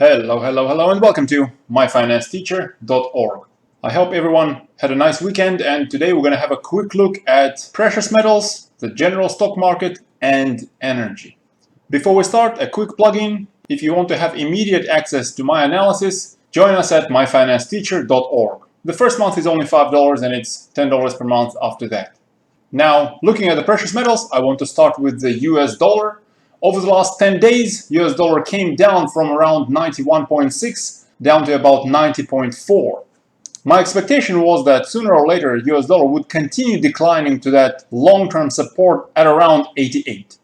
Hello, and welcome to myfinanceteacher.org. I hope everyone had a nice weekend, and today we're going to have a quick look at precious metals, the general stock market, and energy. Before we start, a quick plug-in. If you want to have immediate access to my analysis, join us at myfinanceteacher.org. The first month is only $5 and it's $10 per month after that. Now, looking at the precious metals, I want to start with the US dollar. Over the last 10 days, US dollar came down from around 91.6 down to about 90.4. My expectation was that sooner or later US dollar would continue declining to that long-term support at around 88.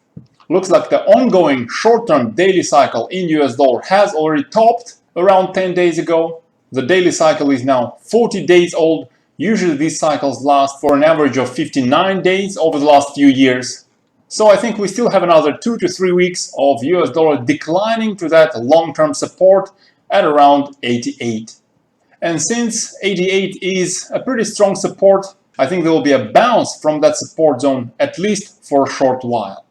Looks like the ongoing short-term daily cycle in US dollar has already topped around 10 days ago. The daily cycle is now 40 days old. Usually these cycles last for an average of 59 days over the last few years. So I think we still have another 2 to 3 weeks of US dollar declining to that long-term support at around 88. And since 88 is a pretty strong support, I think there will be a bounce from that support zone at least for a short while.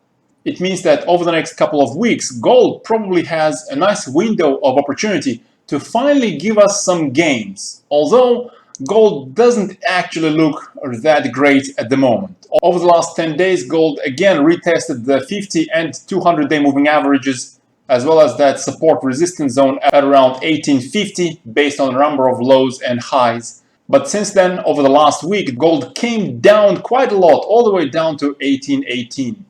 It means that over the next couple of weeks, gold probably has a nice window of opportunity to finally give us some gains, although gold doesn't actually look that great at the moment. Over the last 10 days, gold again retested the 50 and 200-day moving averages, as well as that support resistance zone at around 1850 based on a number of lows and highs. But since then, over the last week, gold came down quite a lot, all the way down to 1818.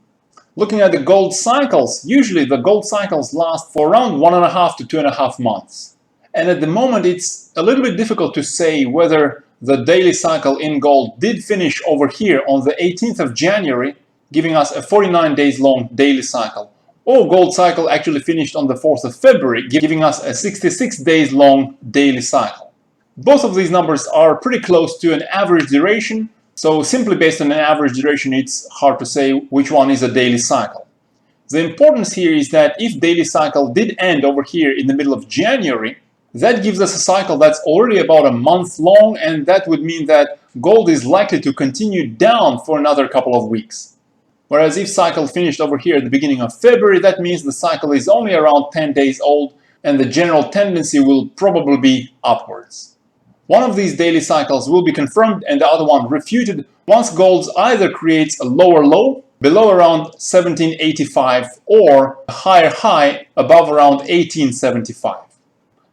Looking at the gold cycles, usually the gold cycles last for around 1.5 to 2.5 months. And at the moment, it's a little bit difficult to say whether the daily cycle in gold did finish over here on the 18th of January, giving us a 49 days long daily cycle, or gold cycle actually finished on the 4th of February, giving us a 66 days long daily cycle. Both of these numbers are pretty close to an average duration, so simply based on an average duration, it's hard to say which one is a daily cycle. The importance here is that if daily cycle did end over here in the middle of January, that gives us a cycle that's already about a month long, and that would mean that gold is likely to continue down for another couple of weeks. Whereas if cycle finished over here at the beginning of February, that means the cycle is only around 10 days old, and the general tendency will probably be upwards. One of these daily cycles will be confirmed and the other one refuted once gold either creates a lower low below around 1785 or a higher high above around 1875.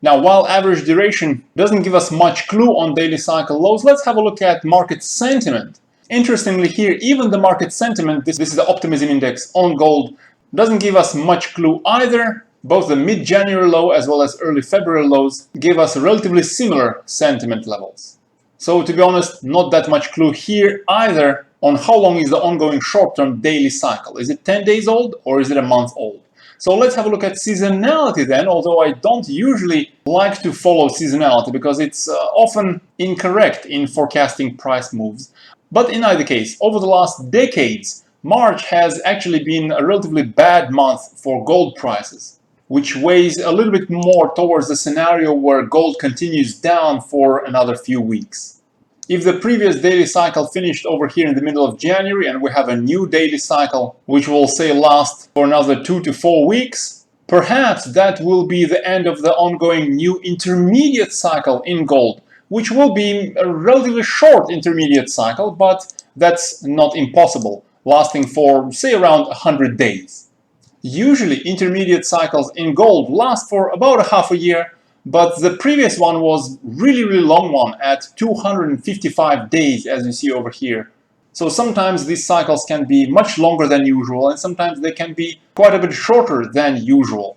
Now, while average duration doesn't give us much clue on daily cycle lows, let's have a look at market sentiment. Interestingly here, even the market sentiment, this is the optimism index on gold, doesn't give us much clue either. Both the mid-January low as well as early February lows give us relatively similar sentiment levels. So to be honest, not that much clue here either on how long is the ongoing short-term daily cycle. Is it 10 days old or is it a month old? So let's have a look at seasonality then, although I don't usually like to follow seasonality because it's often incorrect in forecasting price moves. But in either case, over the last decades, March has actually been a relatively bad month for gold prices, which weighs a little bit more towards the scenario where gold continues down for another few weeks. If the previous daily cycle finished over here in the middle of January and we have a new daily cycle which will say last for another 2 to 4 weeks, perhaps that will be the end of the ongoing new intermediate cycle in gold, which will be a relatively short intermediate cycle, but that's not impossible, lasting for say around 100 days. Usually intermediate cycles in gold last for about a half a year, but the previous one was really long one at 255 days, as you see over here. So sometimes these cycles can be much longer than usual, and sometimes they can be quite a bit shorter than usual.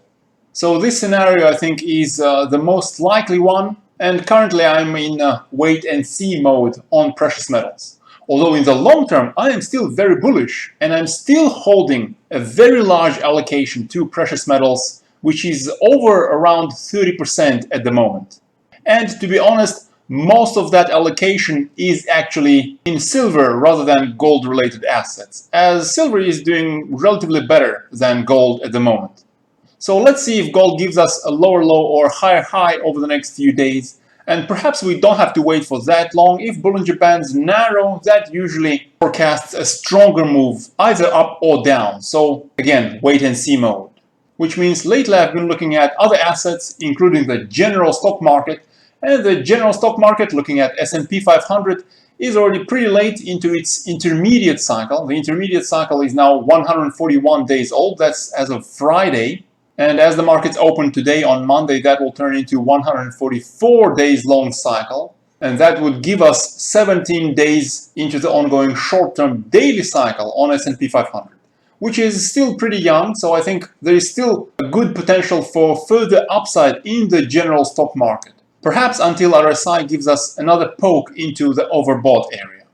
So this scenario, I think, is the most likely one, and currently I'm in wait and see mode on precious metals. Although in the long term, I am still very bullish, and I'm still holding a very large allocation to precious metals, which is over around 30% at the moment. And to be honest, most of that allocation is actually in silver rather than gold-related assets, as silver is doing relatively better than gold at the moment. So let's see if gold gives us a lower low or higher high over the next few days. And perhaps we don't have to wait for that long. If Bollinger Bands narrow, that usually forecasts a stronger move, either up or down. So again, wait and see mode. which means lately I've been looking at other assets, including the general stock market, and the general stock market, looking at S&P 500, is already pretty late into its intermediate cycle. The intermediate cycle is now 141 days old. That's as of Friday. And as the markets open today on Monday, that will turn into 144 days long cycle. And that would give us 17 days into the ongoing short-term daily cycle on S&P 500, which is still pretty young. So I think there is still a good potential for further upside in the general stock market. Perhaps until RSI gives us another poke into the overbought area.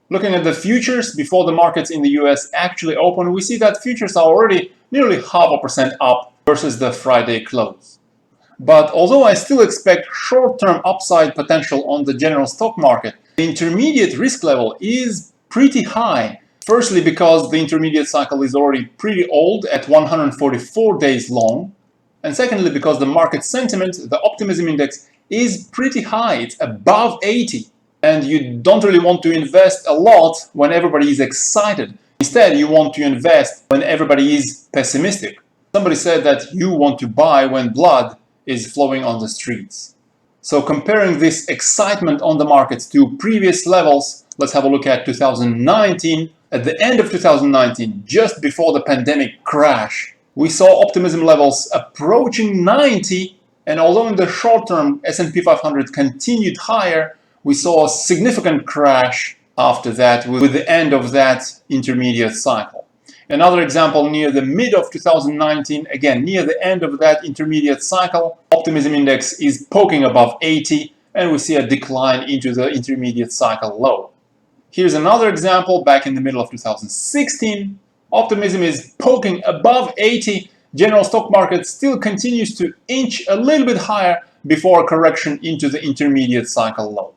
Looking at the futures before the markets in the US actually open, we see that futures are already nearly 0.5% up versus the Friday close. But although I still expect short-term upside potential on the general stock market, the intermediate risk level is pretty high. Firstly, because the intermediate cycle is already pretty old at 144 days long. And secondly, because the market sentiment, the optimism index, is pretty high. It's above 80. And you don't really want to invest a lot when everybody is excited. Instead, you want to invest when everybody is pessimistic. Somebody said that you want to buy when blood is flowing on the streets. So comparing this excitement on the markets to previous levels, let's have a look at 2019. At the end of 2019, just before the pandemic crash, we saw optimism levels approaching 90, and although in the short term S&P 500 continued higher, we saw a significant crash after that with the end of that intermediate cycle. Another example, near the mid of 2019, again near the end of that intermediate cycle, optimism index is poking above 80 and we see a decline into the intermediate cycle low. Here's another example back in the middle of 2016. Optimism is poking above 80. General stock market still continues to inch a little bit higher before a correction into the intermediate cycle low.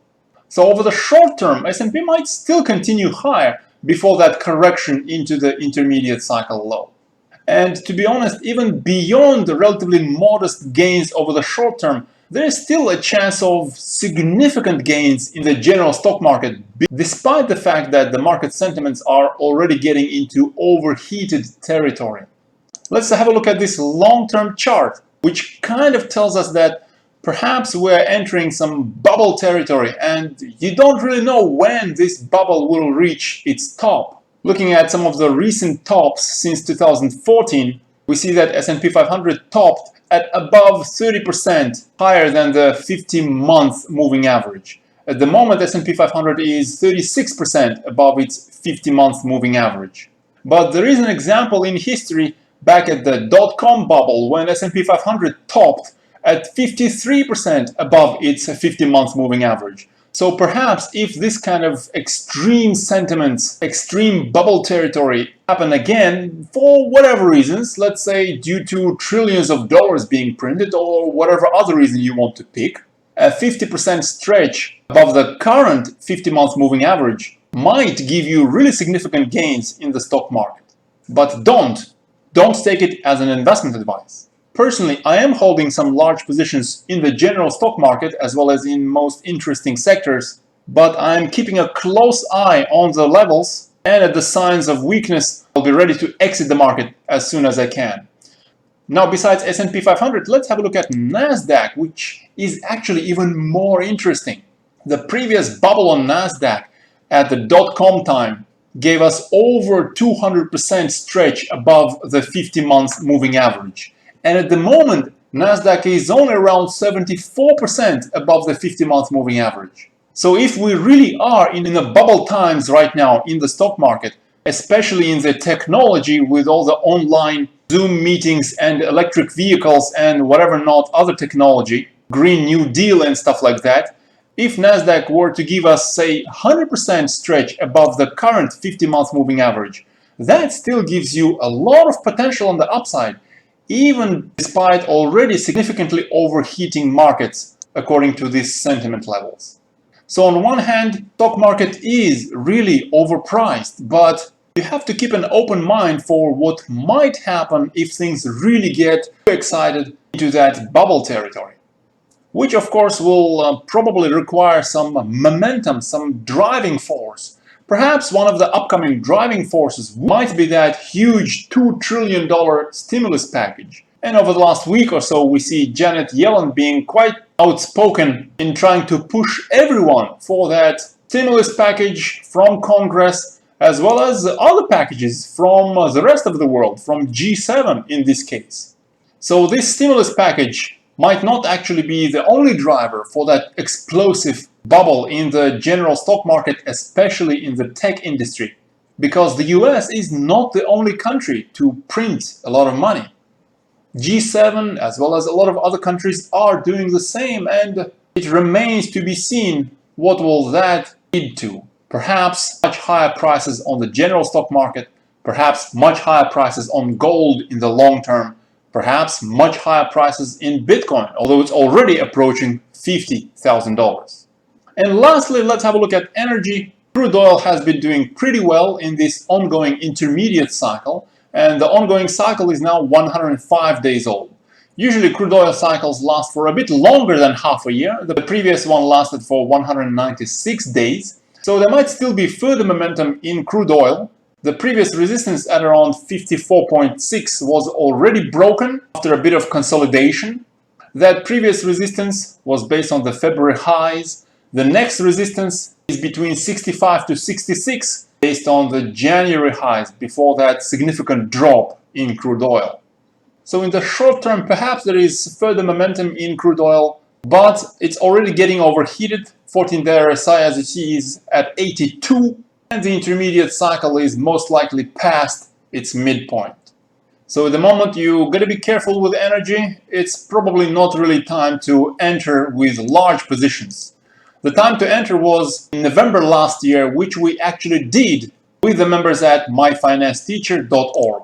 So over the short term, S&P might still continue higher before that correction into the intermediate cycle low. And to be honest, even beyond the relatively modest gains over the short term, there is still a chance of significant gains in the general stock market, despite the fact that the market sentiments are already getting into overheated territory. Let's have a look at this long-term chart, which kind of tells us that perhaps we're entering some bubble territory and you don't really know when this bubble will reach its top. Looking at some of the recent tops since 2014, we see that S&P 500 topped at above 30% higher than the 50-month moving average. At the moment, S&P 500 is 36% above its 50-month moving average. But there is an example in history back at the dot-com bubble when S&P 500 topped at 53% above its 50-month moving average. So perhaps if this kind of extreme sentiments, extreme bubble territory happen again, for whatever reasons, let's say due to trillions of dollars being printed or whatever other reason you want to pick, a 50% stretch above the current 50-month moving average might give you really significant gains in the stock market. But don't take it as an investment advice. Personally, I am holding some large positions in the general stock market as well as in most interesting sectors, but I'm keeping a close eye on the levels, and at the signs of weakness, I'll be ready to exit the market as soon as I can. Now, besides S&P 500, let's have a look at NASDAQ, which is actually even more interesting. The previous bubble on NASDAQ at the dot-com time gave us over 200% stretch above the 50-month moving average. And at the moment, NASDAQ is only around 74% above the 50-month moving average. So if we really are in the bubble times right now in the stock market, especially in the technology with all the online Zoom meetings and electric vehicles and whatever not other technology, Green New Deal and stuff like that, if NASDAQ were to give us, say, 100% stretch above the current 50-month moving average, that still gives you a lot of potential on the upside, even despite already significantly overheating markets according to these sentiment levels. So on one hand, stock market is really overpriced, but you have to keep an open mind for what might happen if things really get too excited into that bubble territory, which of course will probably require some momentum, some driving force. Perhaps one of the upcoming driving forces might be that huge $2 trillion stimulus package. And over the last week or so, we see Janet Yellen being quite outspoken in trying to push everyone for that stimulus package from Congress, as well as other packages from the rest of the world, from G7 in this case. So this stimulus package might not actually be the only driver for that explosive bubble in the general stock market, especially in the tech industry, because the US is not the only country to print a lot of money. G7, as well as a lot of other countries, are doing the same, and it remains to be seen what will that lead to. Perhaps much higher prices on the general stock market, perhaps much higher prices on gold in the long term, perhaps much higher prices in Bitcoin, although it's already approaching $50,000. And lastly, let's have a look at energy. Crude oil has been doing pretty well in this ongoing intermediate cycle, and the ongoing cycle is now 105 days old. Usually crude oil cycles last for a bit longer than half a year. The previous one lasted for 196 days, so there might still be further momentum in crude oil. The previous resistance at around 54.6 was already broken after a bit of consolidation. That previous resistance was based on the February highs. The next resistance is between 65 to 66 based on the January highs before that significant drop in crude oil. So in the short term, perhaps there is further momentum in crude oil, but it's already getting overheated. 14-day RSI, as you see, is at 82, and the intermediate cycle is most likely past its midpoint. So at the moment, you got to be careful with energy. It's probably not really time to enter with large positions. The time to enter was in November last year, which we actually did with the members at myfinancesteacher.org.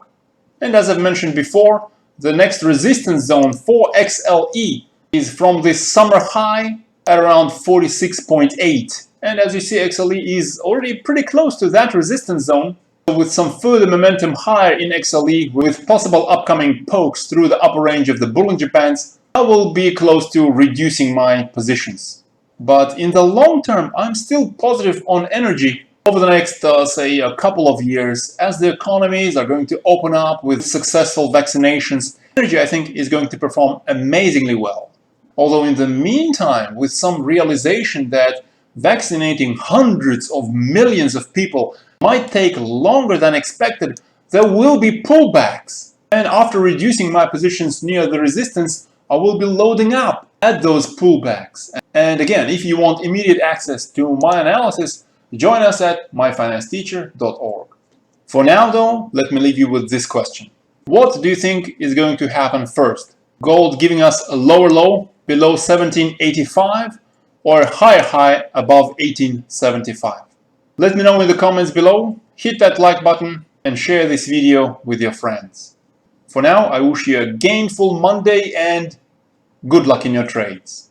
And as I've mentioned before, the next resistance zone for XLE is from this summer high at around 46.8. And as you see, XLE is already pretty close to that resistance zone. With some further momentum higher in XLE, with possible upcoming pokes through the upper range of the Bollinger Bands, I will be close to reducing my positions. But in the long term, I'm still positive on energy over the next, say, a couple of years, as the economies are going to open up with successful vaccinations. Energy, I think, is going to perform amazingly well. Although in the meantime, with some realization that vaccinating hundreds of millions of people might take longer than expected, there will be pullbacks. And after reducing my positions near the resistance, I will be loading up at those pullbacks. And again, if you want immediate access to my analysis, join us at myfinancesteacher.org. For now though, let me leave you with this question. What do you think is going to happen first? Gold giving us a lower low below 1785 or a higher high above 1875? Let me know in the comments below, hit that like button and share this video with your friends. For now, I wish you a gainful Monday and good luck in your trades.